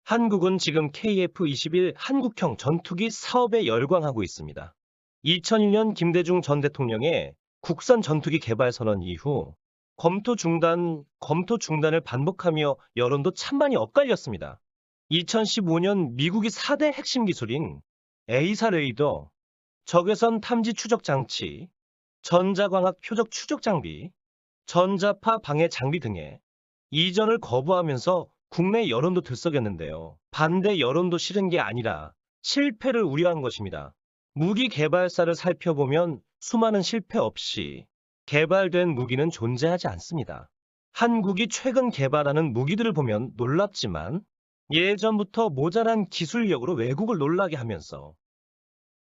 한국은 지금 KF-21 한국형 전투기 사업에 열광하고 있습니다. 2001년 김대중 전 대통령의 국산 전투기 개발 선언 이후 검토 중단을 반복하며 여론도 찬반이 엇갈렸습니다. 2015년 미국이 4대 핵심 기술인 A사 레이더, 적외선 탐지 추적 장치, 전자광학 표적 추적 장비, 전자파 방해 장비 등의 이전을 거부하면서 국내 여론도 들썩였는데요. 반대 여론도 싫은 게 아니라 실패를 우려한 것입니다. 무기 개발사를 살펴보면 수많은 실패 없이 개발된 무기는 존재하지 않습니다. 한국이 최근 개발하는 무기들을 보면 놀랍지만 예전부터 모자란 기술력으로 외국을 놀라게 하면서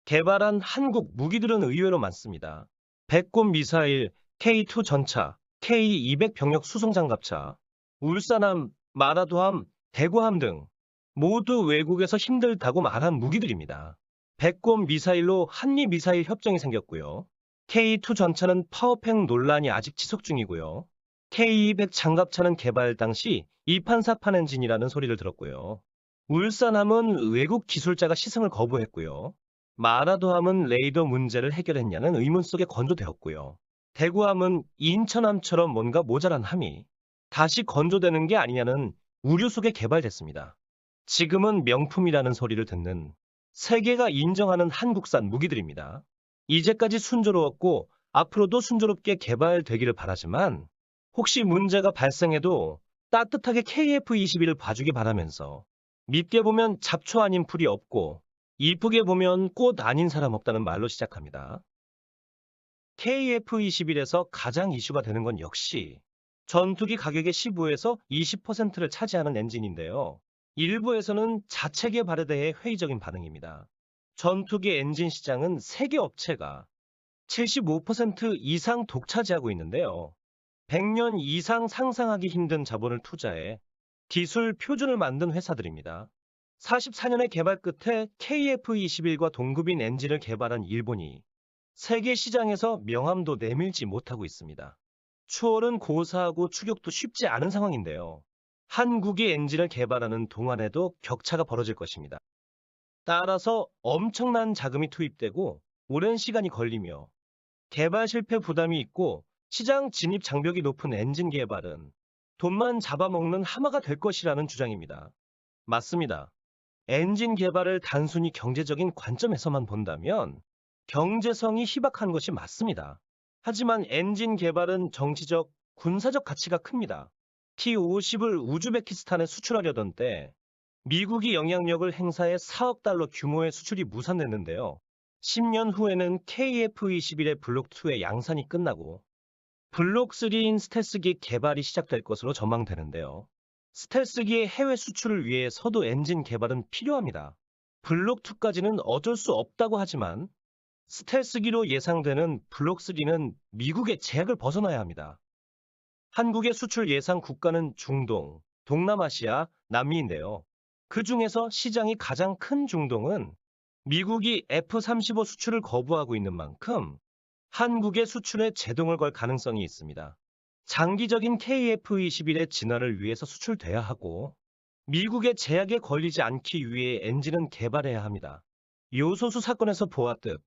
개발한 한국 무기들은 의외로 많습니다. 백곰 미사일, K2 전차, K200 병력 수송 장갑차, 울산함, 마라도함, 대구함 등 모두 외국에서 힘들다고 말한 무기들입니다. 백곰 미사일로 한미 미사일 협정이 생겼고요. K2 전차는 파워팩 논란이 아직 지속 중이고요. K200 장갑차는 개발 당시 2판 4판 엔진이라는 소리를 들었고요. 울산함은 외국 기술자가 시승을 거부했고요. 마라도함은 레이더 문제를 해결했냐는 의문 속에 건조되었고요. 대구함은 인천함처럼 뭔가 모자란 함이 다시 건조되는 게 아니냐는 우려 속에 개발됐습니다. 지금은 명품이라는 소리를 듣는 세계가 인정하는 한국산 무기들입니다. 이제까지 순조로웠고 앞으로도 순조롭게 개발되기를 바라지만 혹시 문제가 발생해도 따뜻하게 KF-21을 봐주기 바라면서 밉게 보면 잡초 아닌 풀이 없고 이쁘게 보면 꽃 아닌 사람 없다는 말로 시작합니다. KF-21에서 가장 이슈가 되는 건 역시 전투기 가격의 15에서 20%를 차지하는 엔진인데요. 일부에서는 자체 개발에 대해 회의적인 반응입니다. 전투기 엔진 시장은 세계 업체가 75% 이상 독차지하고 있는데요. 100년 이상 상상하기 힘든 자본을 투자해 기술 표준을 만든 회사들입니다. 44년의 개발 끝에 KF-21과 동급인 엔진을 개발한 일본이 세계 시장에서 명함도 내밀지 못하고 있습니다. 추월은 고사하고 추격도 쉽지 않은 상황인데요. 한국이 엔진을 개발하는 동안에도 격차가 벌어질 것입니다. 따라서 엄청난 자금이 투입되고 오랜 시간이 걸리며 개발 실패 부담이 있고 시장 진입 장벽이 높은 엔진 개발은 돈만 잡아먹는 하마가 될 것이라는 주장입니다. 맞습니다. 엔진 개발을 단순히 경제적인 관점에서만 본다면 경제성이 희박한 것이 맞습니다. 하지만 엔진 개발은 정치적, 군사적 가치가 큽니다. T-50을 우즈베키스탄에 수출하려던 때 미국이 영향력을 행사해 4억 달러 규모의 수출이 무산됐는데요. 10년 후에는 KF-21의 블록2의 양산이 끝나고 블록3인 스텔스기 개발이 시작될 것으로 전망되는데요. 스텔스기의 해외 수출을 위해서도 엔진 개발은 필요합니다. 블록2까지는 어쩔 수 없다고 하지만 스텔스기로 예상되는 블록3는 미국의 제약을 벗어나야 합니다. 한국의 수출 예상 국가는 중동, 동남아시아, 남미인데요. 그 중에서 시장이 가장 큰 중동은 미국이 F-35 수출을 거부하고 있는 만큼 한국의 수출에 제동을 걸 가능성이 있습니다. 장기적인 KF-21의 진화를 위해서 수출돼야 하고 미국의 제약에 걸리지 않기 위해 엔진은 개발해야 합니다. 요소수 사건에서 보았듯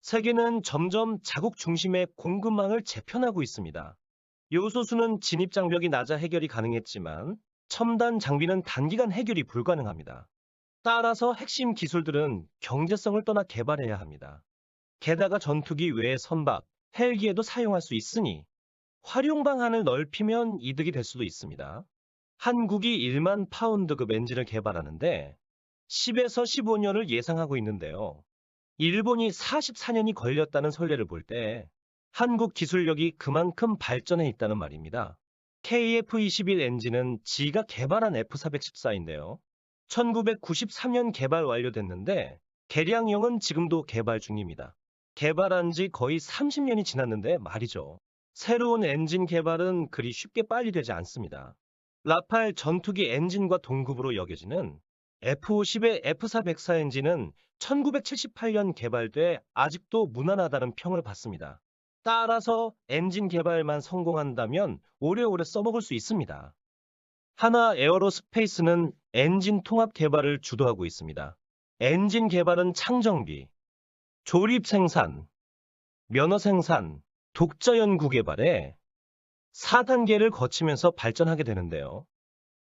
세계는 점점 자국 중심의 공급망을 재편하고 있습니다. 요소수는 진입 장벽이 낮아 해결이 가능했지만 첨단 장비는 단기간 해결이 불가능합니다. 따라서 핵심 기술들은 경제성을 떠나 개발해야 합니다. 게다가 전투기 외에 선박, 헬기에도 사용할 수 있으니 활용 방안을 넓히면 이득이 될 수도 있습니다. 한국이 1만 파운드급 엔진을 개발하는데 10에서 15년을 예상하고 있는데요. 일본이 44년이 걸렸다는 선례를 볼 때 한국 기술력이 그만큼 발전해 있다는 말입니다. KF-21 엔진은 지가 개발한 F414인데요. 1993년 개발 완료됐는데 개량형은 지금도 개발 중입니다. 개발한 지 거의 30년이 지났는데 말이죠. 새로운 엔진 개발은 그리 쉽게 빨리 되지 않습니다. 라팔 전투기 엔진과 동급으로 여겨지는 F-50의 F404 엔진은 1978년 개발돼 아직도 무난하다는 평을 받습니다. 따라서 엔진 개발만 성공한다면 오래오래 써먹을 수 있습니다. 하나 에어로스페이스는 엔진 통합 개발을 주도하고 있습니다. 엔진 개발은 창정비, 조립 생산, 면허 생산, 독자 연구 개발에 4단계를 거치면서 발전하게 되는데요.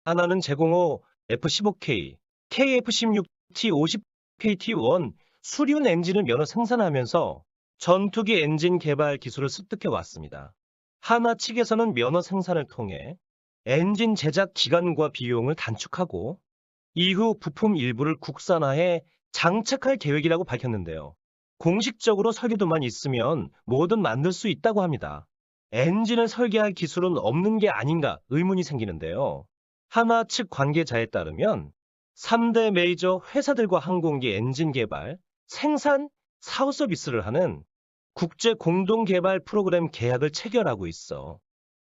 하나는 제공호 F-15K, KF-16T50, KT-1 수륜 엔진을 면허 생산하면서 전투기 엔진 개발 기술을 습득해 왔습니다. 하나 측에서는 면허 생산을 통해 엔진 제작 기간과 비용을 단축하고 이후 부품 일부를 국산화해 장착할 계획이라고 밝혔는데요. 공식적으로 설계도만 있으면 뭐든 만들 수 있다고 합니다. 엔진을 설계할 기술은 없는 게 아닌가 의문이 생기는데요. 하나 측 관계자에 따르면 3대 메이저 회사들과 항공기 엔진 개발, 생산, 사후 서비스를 하는 국제 공동 개발 프로그램 계약을 체결하고 있어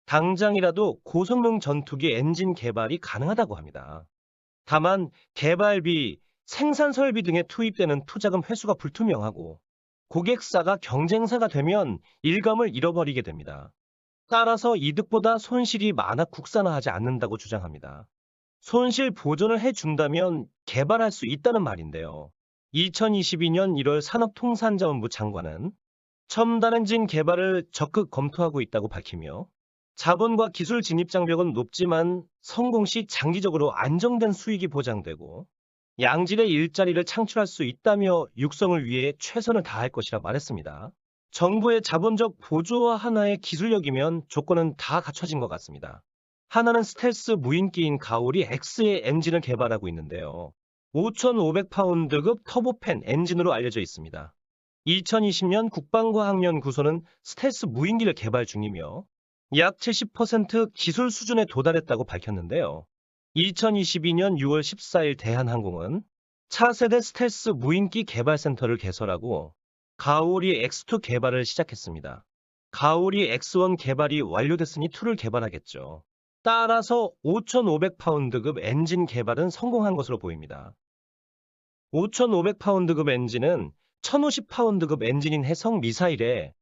당장이라도 고성능 전투기 엔진 개발이 가능하다고 합니다. 다만 개발비, 생산 설비 등에 투입되는 투자금 회수가 불투명하고 고객사가 경쟁사가 되면 일감을 잃어버리게 됩니다. 따라서 이득보다 손실이 많아 국산화하지 않는다고 주장합니다. 손실 보전을 해준다면 개발할 수 있다는 말인데요. 2022년 1월 산업통상자원부 장관은 첨단 엔진 개발을 적극 검토하고 있다고 밝히며 자본과 기술 진입 장벽은 높지만 성공 시 장기적으로 안정된 수익이 보장되고 양질의 일자리를 창출할 수 있다며 육성을 위해 최선을 다할 것이라 말했습니다. 정부의 자본적 보조와 하나의 기술력이면 조건은 다 갖춰진 것 같습니다. 하나는 스텔스 무인기인 가오리 X의 엔진을 개발하고 있는데요. 5,500파운드급 터보팬 엔진으로 알려져 있습니다. 2020년 국방과학연구소는 스텔스 무인기를 개발 중이며 약 70% 기술 수준에 도달했다고 밝혔는데요. 2022년 6월 14일 대한항공은 차세대 스텔스 무인기 개발센터를 개설하고 가오리 X2 개발을 시작했습니다. 가오리 X1 개발이 완료됐으니 2를 개발하겠죠. 따라서 5,500파운드급 엔진 개발은 성공한 것으로 보입니다. 5,500파운드급 엔진은 1,050파운드급 엔진인 해성 미사일의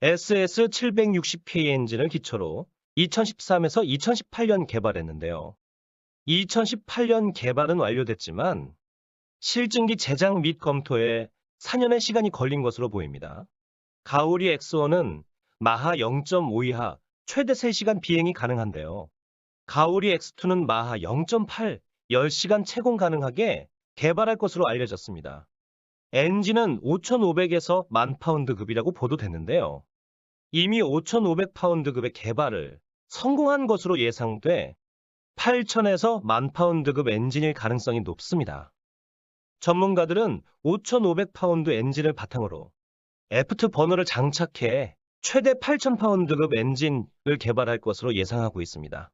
SS-760K 엔진을 기초로 2013에서 2018년 개발했는데요. 2018년 개발은 완료됐지만 실증기 제작 및 검토에 4년의 시간이 걸린 것으로 보입니다. 가오리 X1은 마하 0.5 이하 최대 3시간 비행이 가능한데요. 가오리 X2는 마하 0.8, 10시간 채공 가능하게 개발할 것으로 알려졌습니다. 엔진은 5,500에서 10,000파운드급이라고 보도됐는데요. 이미 5,500파운드급의 개발을 성공한 것으로 예상돼 8,000에서 10,000파운드급 엔진일 가능성이 높습니다. 전문가들은 5,500파운드 엔진을 바탕으로 애프트 버너를 장착해 최대 8,000파운드급 엔진을 개발할 것으로 예상하고 있습니다.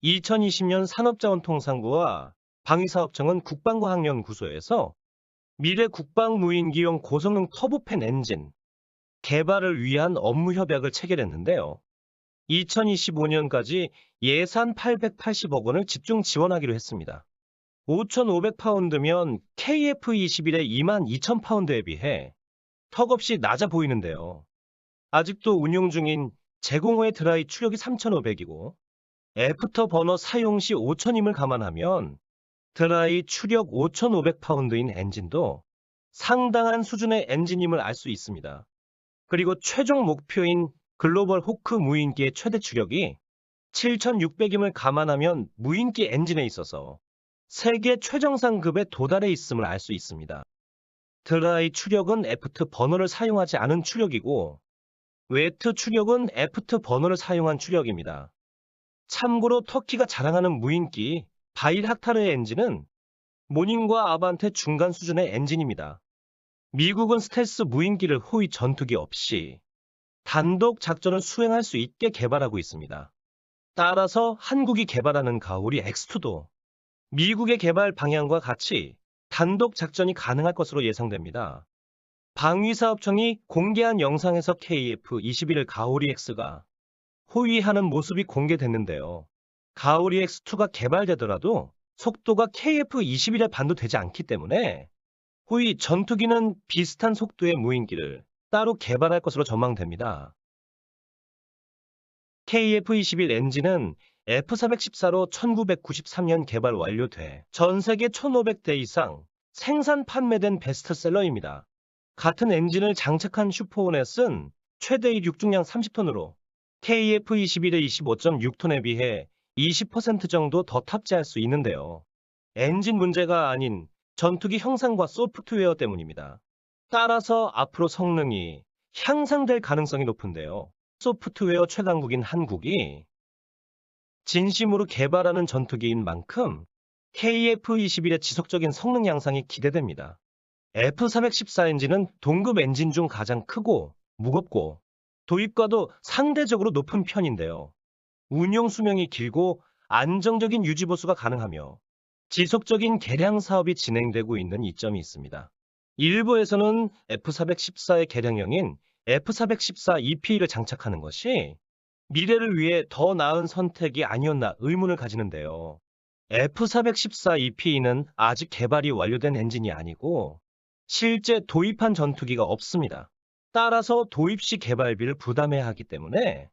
2020년 산업자원통상부와 방위사업청은 국방과학연구소에서 미래 국방무인기용 고성능 터보팬 엔진 개발을 위한 업무 협약을 체결했는데요. 2025년까지 예산 880억 원을 집중 지원하기로 했습니다. 5,500파운드면 KF-21의 22,000파운드에 비해 턱없이 낮아 보이는데요. 아직도 운용 중인 제공호의 드라이 추력이 3,500이고 애프터 버너 사용 시 5,000임을 감안하면 드라이 추력 5,500파운드인 엔진도 상당한 수준의 엔진임을 알 수 있습니다. 그리고 최종 목표인 글로벌 호크 무인기의 최대 추력이 7,600임을 감안하면 무인기 엔진에 있어서 세계 최정상급에 도달해 있음을 알 수 있습니다. 드라이 추력은 애프트 버너를 사용하지 않은 추력이고 웨트 추력은 애프트 버너를 사용한 추력입니다. 참고로 터키가 자랑하는 무인기 바이락타르의 엔진은 모닝과 아반테 중간 수준의 엔진입니다. 미국은 스텔스 무인기를 호위 전투기 없이 단독 작전을 수행할 수 있게 개발하고 있습니다. 따라서 한국이 개발하는 가오리 X2도 미국의 개발 방향과 같이 단독 작전이 가능할 것으로 예상됩니다. 방위사업청이 공개한 영상에서 KF-21을 가오리 X가 호위하는 모습이 공개됐는데요. 가오리 X2가 개발되더라도 속도가 KF-21에 반도되지 않기 때문에 호위 전투기는 비슷한 속도의 무인기를 따로 개발할 것으로 전망됩니다. KF-21 엔진은 F414로 1993년 개발 완료돼 전 세계 1,500대 이상 생산 판매된 베스트셀러입니다. 같은 엔진을 장착한 슈퍼호넷은 최대의 육중량 30톤으로 KF21의 25.6톤에 비해 20% 정도 더 탑재할 수 있는데요. 엔진 문제가 아닌 전투기 형상과 소프트웨어 때문입니다. 따라서 앞으로 성능이 향상될 가능성이 높은데요. 소프트웨어 최강국인 한국이 진심으로 개발하는 전투기인 만큼 KF21의 지속적인 성능 향상이 기대됩니다. F414 엔진은 동급 엔진 중 가장 크고 무겁고 도입과도 상대적으로 높은 편인데요. 운용 수명이 길고 안정적인 유지 보수가 가능하며 지속적인 개량 사업이 진행되고 있는 이점이 있습니다. 일부에서는 F414의 개량형인 F414 EP를 장착하는 것이 미래를 위해 더 나은 선택이 아니었나 의문을 가지는데요. F414 EP는 아직 개발이 완료된 엔진이 아니고 실제 도입한 전투기가 없습니다. 따라서 도입 시 개발비를 부담해야 하기 때문에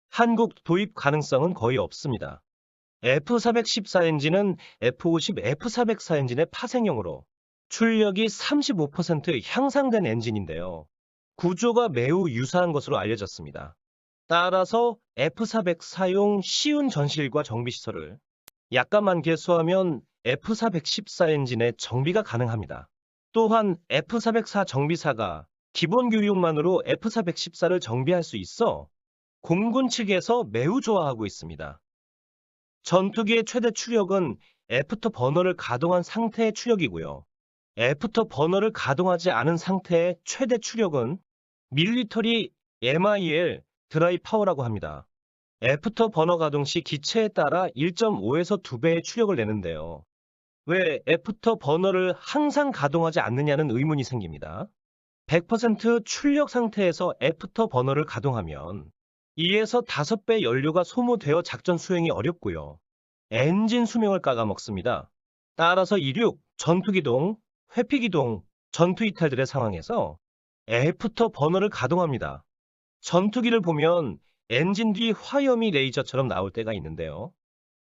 한국 도입 가능성은 거의 없습니다. F414 엔진은 F50 F404 엔진의 파생형으로 출력이 35% 향상된 엔진인데요. 구조가 매우 유사한 것으로 알려졌습니다. 따라서 F404용 쉬운 전실과 정비시설을 약간만 개수하면 F414 엔진의 정비가 가능합니다. 또한 F404 정비사가 기본 교육만으로 F414를 정비할 수 있어 공군 측에서 매우 좋아하고 있습니다. 전투기의 최대 추력은 애프터 버너를 가동한 상태의 추력이고요. 애프터 버너를 가동하지 않은 상태의 최대 추력은 밀리터리 MIL 드라이 파워라고 합니다. 애프터 버너 가동 시 기체에 따라 1.5에서 2배의 추력을 내는데요. 왜 애프터 버너를 항상 가동하지 않느냐는 의문이 생깁니다. 100% 출력 상태에서 애프터 버너를 가동하면 2에서 5배 연료가 소모되어 작전 수행이 어렵고요. 엔진 수명을 깎아먹습니다. 따라서 이륙, 전투기동, 회피기동, 전투이탈들의 상황에서 애프터 버너를 가동합니다. 전투기를 보면 엔진 뒤 화염이 레이저처럼 나올 때가 있는데요.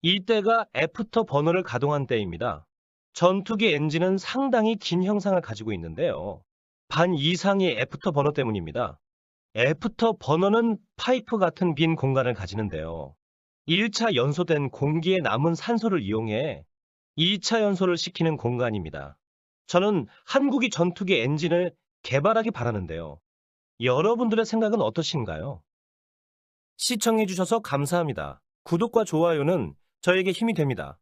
이때가 애프터 버너를 가동한 때입니다. 전투기 엔진은 상당히 긴 형상을 가지고 있는데요. 반 이상이 애프터 버너 때문입니다. 애프터 버너는 파이프 같은 빈 공간을 가지는데요. 1차 연소된 공기에 남은 산소를 이용해 2차 연소를 시키는 공간입니다. 저는 한국이 전투기 엔진을 개발하기 바라는데요. 여러분들의 생각은 어떠신가요? 시청해주셔서 감사합니다. 구독과 좋아요는 저에게 힘이 됩니다.